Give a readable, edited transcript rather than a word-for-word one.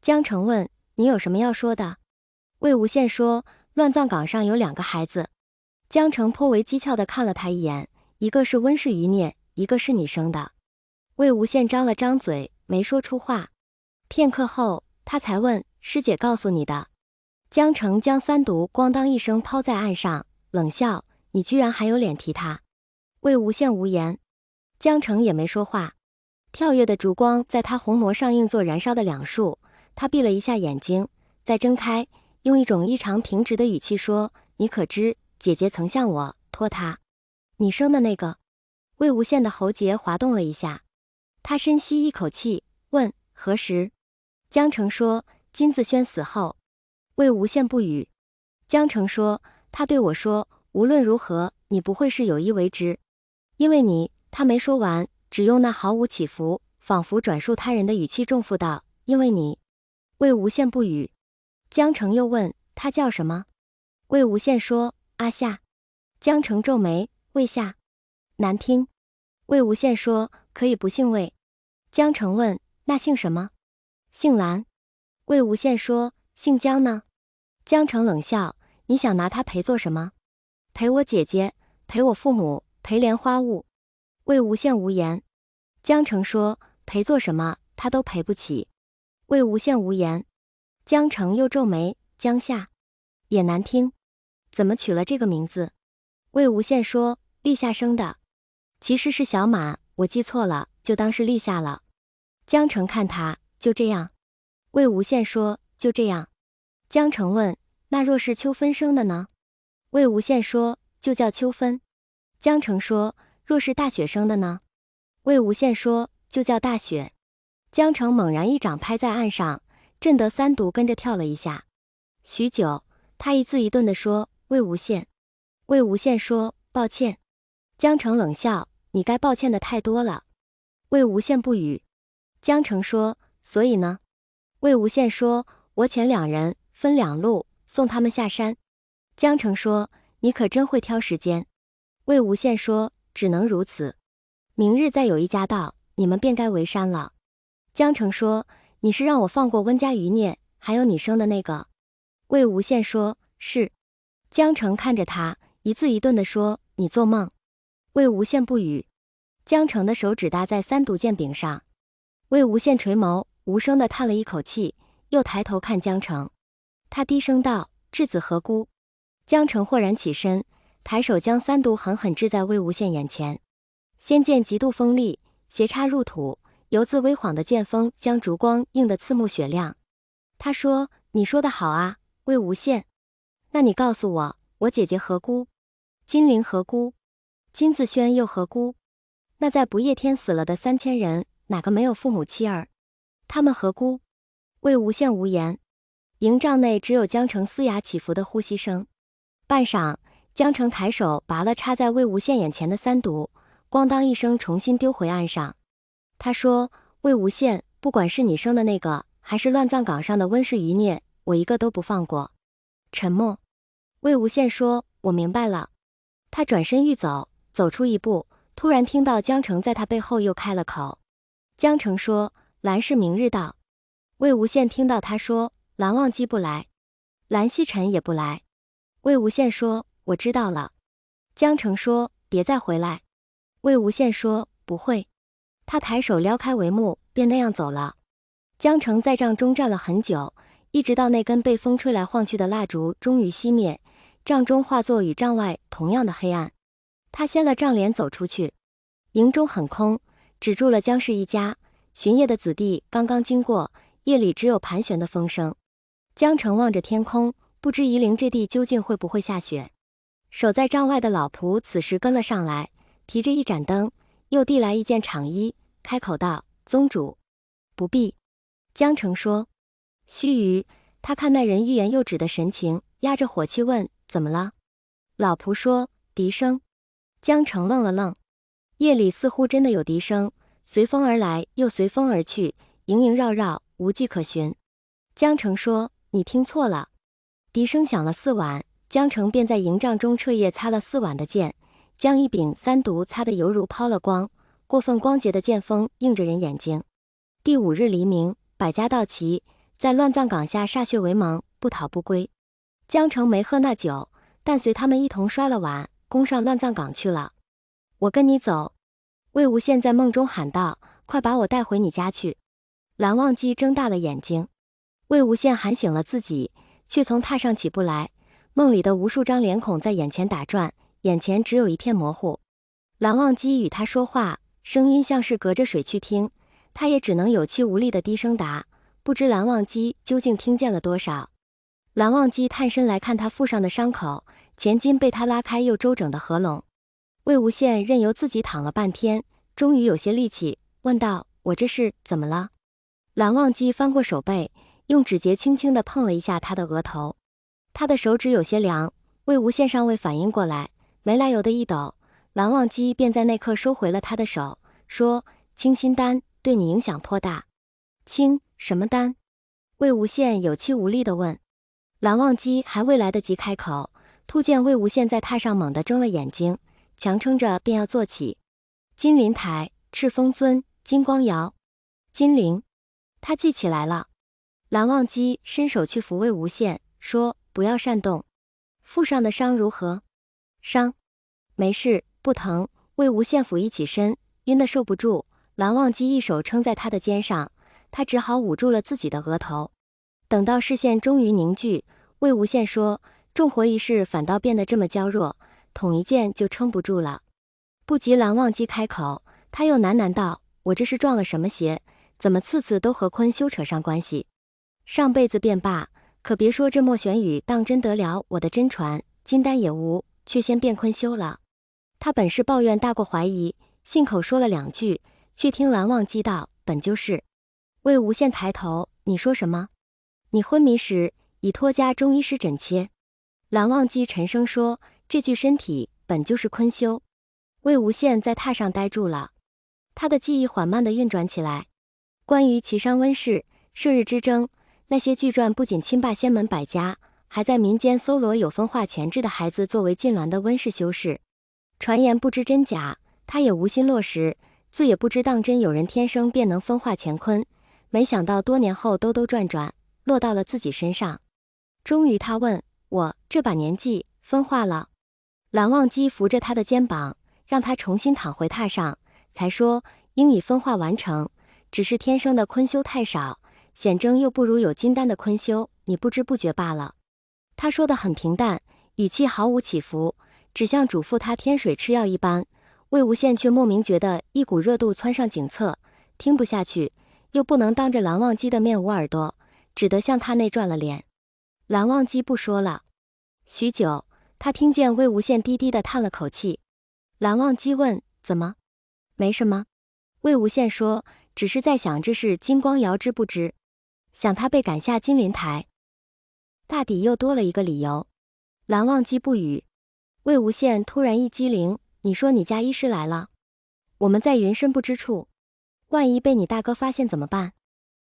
江澄问：你有什么要说的？魏无羡说：乱葬岗上有2个孩子。江澄颇为讥诮地看了他一眼，一个是温氏余孽，一个是你生的。魏无羡张了张嘴，没说出话。片刻后，他才问：师姐告诉你的？江澄将三毒咣当一声抛在岸上，冷笑：你居然还有脸提他？魏无羡无言，江澄也没说话。跳跃的烛光在他虹膜上映作燃烧的两束，他闭了一下眼睛，再睁开，用一种异常平直的语气说：你可知姐姐曾向我托他？你生的那个？魏无羡的喉结滑动了一下，他深吸一口气，问：何时？江澄说：金自轩死后。魏无羡不语。江澄说：他对我说，无论如何，你不会是有意为之。因为你……他没说完，只用那毫无起伏，仿佛转述他人的语气重复道：因为你。魏无羡不语。江澄又问：他叫什么？魏无羡说：阿夏。江澄皱眉：魏夏，难听。魏无羡说：可以不姓魏。江澄问：那姓什么？姓蓝。魏无羡说：姓江呢？江澄冷笑：你想拿他陪做什么？陪我姐姐，陪我父母，陪莲花坞。魏无羡无言。江澄说：陪做什么，他都赔不起。魏无羡无言。江澄又皱眉：江夏也难听，怎么取了这个名字？魏无羡说：立夏生的，其实是小马，我记错了，就当是立夏了。江澄看他，就这样。魏无羡说：就这样。江澄问：那若是秋分生的呢？魏无羡说：就叫秋分。江澄说：若是大雪生的呢？魏无羡说：就叫大雪。江澄猛然一掌拍在岸上，震得三毒跟着跳了一下。许久，他一字一顿地说：魏无羡。魏无羡说：抱歉。江澄冷笑：你该抱歉的太多了。魏无羡不语。江澄说：所以呢？魏无羡说：我遣2人分2路送他们下山。江澄说：你可真会挑时间。魏无羡说：只能如此。明日再有一家到，你们便该围山了。江澄说：你是让我放过温家余孽，还有你生的那个？魏无羡说：是。江澄看着他，一字一顿地说：你做梦。魏无羡不语。江澄的手指搭在三毒剑柄上。魏无羡垂眸，无声地叹了一口气，又抬头看江澄。他低声道：质子何辜？江澄豁然起身，抬手将三毒狠狠掷在魏无羡眼前。仙剑极度锋利，斜插入土，犹自微晃的剑锋将烛光映得刺目雪亮。他说：你说得好啊，魏无羡。那你告诉我，我姐姐何辜？金陵何辜？金自轩又何辜？那在不夜天死了的3000人，哪个没有父母妻儿？他们何辜？魏无羡无言。营帐内只有江澄嘶哑起伏的呼吸声。半晌，江澄抬手拔了插在魏无羡眼前的三毒，咣当一声重新丢回岸上。他说：魏无羡，不管是你生的那个，还是乱葬岗上的温氏余孽，我一个都不放过。沉默。魏无羡说：我明白了。他转身欲走，走出一步，突然听到江澄在他背后又开了口。江澄说：蓝氏明日到。魏无羡听到他说：蓝忘机不来，蓝曦臣也不来。魏无羡说：我知道了。江澄说：别再回来。魏无羡说：不会。他抬手撩开帷幕，便那样走了。江澄在帐中站了很久，一直到那根被风吹来晃去的蜡烛终于熄灭，帐中化作与帐外同样的黑暗。他掀了帐帘走出去。营中很空，只住了江氏一家。巡夜的子弟刚刚经过，夜里只有盘旋的风声。江澄望着天空，不知夷陵这地究竟会不会下雪。守在帐外的老仆此时跟了上来，提着一盏灯，又递来一件氅衣，开口道：宗主不必。江澄说：须臾，他看那人欲言又止的神情，压着火气问：怎么了？老仆说：笛声。江澄愣了愣。夜里似乎真的有笛声，随风而来，又随风而去，萦萦绕绕，无迹可寻。江澄说：你听错了。笛声响了4晚，江澄便在营帐中彻夜擦了4晚的剑，将一柄三毒擦得犹如抛了光，过分光洁的剑锋映着人眼睛。第5日黎明，百家到齐，在乱葬岗下歃血为盟，不讨不归。江城没喝那酒，但随他们一同摔了碗，攻上乱葬岗去了。我跟你走。魏无羡在梦中喊道：“快把我带回你家去！”蓝忘机睁大了眼睛。魏无羡喊醒了自己，却从榻上起不来。梦里的无数张脸孔在眼前打转，眼前只有一片模糊。蓝忘机与他说话，声音像是隔着水去听，他也只能有气无力的低声答，不知蓝忘机究竟听见了多少。蓝忘机探身来看他腹上的伤口，前襟被他拉开又周整的合拢。魏无羡任由自己躺了半天，终于有些力气，问道：“我这是怎么了？”蓝忘机翻过手背，用指节轻轻地碰了一下他的额头。他的手指有些凉，魏无羡尚未反应过来，没来由的一抖，蓝忘机便在那刻收回了他的手，说：“清心丹对你影响颇大。”清什么丹？魏无羡有气无力地问。蓝忘机还未来得及开口，突见魏无羡在榻上猛地睁了眼睛，强撑着便要坐起。金鳞台、赤峰尊、金光瑶、金陵，他记起来了。蓝忘机伸手去扶魏无羡，说：“不要煽动。腹上的伤如何？”伤？没事，不疼。魏无羡俯一起身，晕得受不住。蓝忘机一手撑在他的肩上，他只好捂住了自己的额头。等到视线终于凝聚，魏无羡说：“重活一世反倒变得这么娇弱，捅一剑就撑不住了。”不及蓝忘机开口，他又喃喃道：“我这是撞了什么邪？怎么次次都和坤修扯上关系？上辈子便罢，可别说这莫玄羽当真得了我的真传，金丹也无，却先变坤修了。”他本是抱怨大过怀疑，信口说了两句，却听蓝忘机道：“本就是。”魏无羡抬头：“你说什么？你昏迷时已托家中医师诊切。”蓝忘机沉声说：“这具身体本就是坤修。”魏无羡在榻上呆住了，他的记忆缓慢地运转起来。关于岐山温氏、射日之争，那些巨传不仅亲霸仙门百家，还在民间搜罗有分化前置的孩子作为禁鸾的温氏修士。传言不知真假，他也无心落实，自也不知当真有人天生便能分化乾坤。没想到多年后兜兜转转，落到了自己身上。终于他问：“我这把年纪分化了？”蓝忘机扶着他的肩膀，让他重新躺回榻上，才说：“应已分化完成，只是天生的坤修太少，显征又不如有金丹的坤修，你不知不觉罢了。”他说得很平淡，语气毫无起伏，只像嘱咐他添水吃药一般。魏无羡却莫名觉得一股热度窜上颈侧，听不下去，又不能当着蓝忘机的面捂耳朵，只得向他内转了脸。蓝忘机不说了。许久，他听见魏无羡低低地叹了口气。蓝忘机问：“怎么？”“没什么。”魏无羡说：“只是在想这事金光瑶知不知？想他被赶下金鳞台。”大抵又多了一个理由。蓝忘机不语。魏无羡突然一激灵：“你说你家医师来了？我们在云深不知处，万一被你大哥发现怎么办？”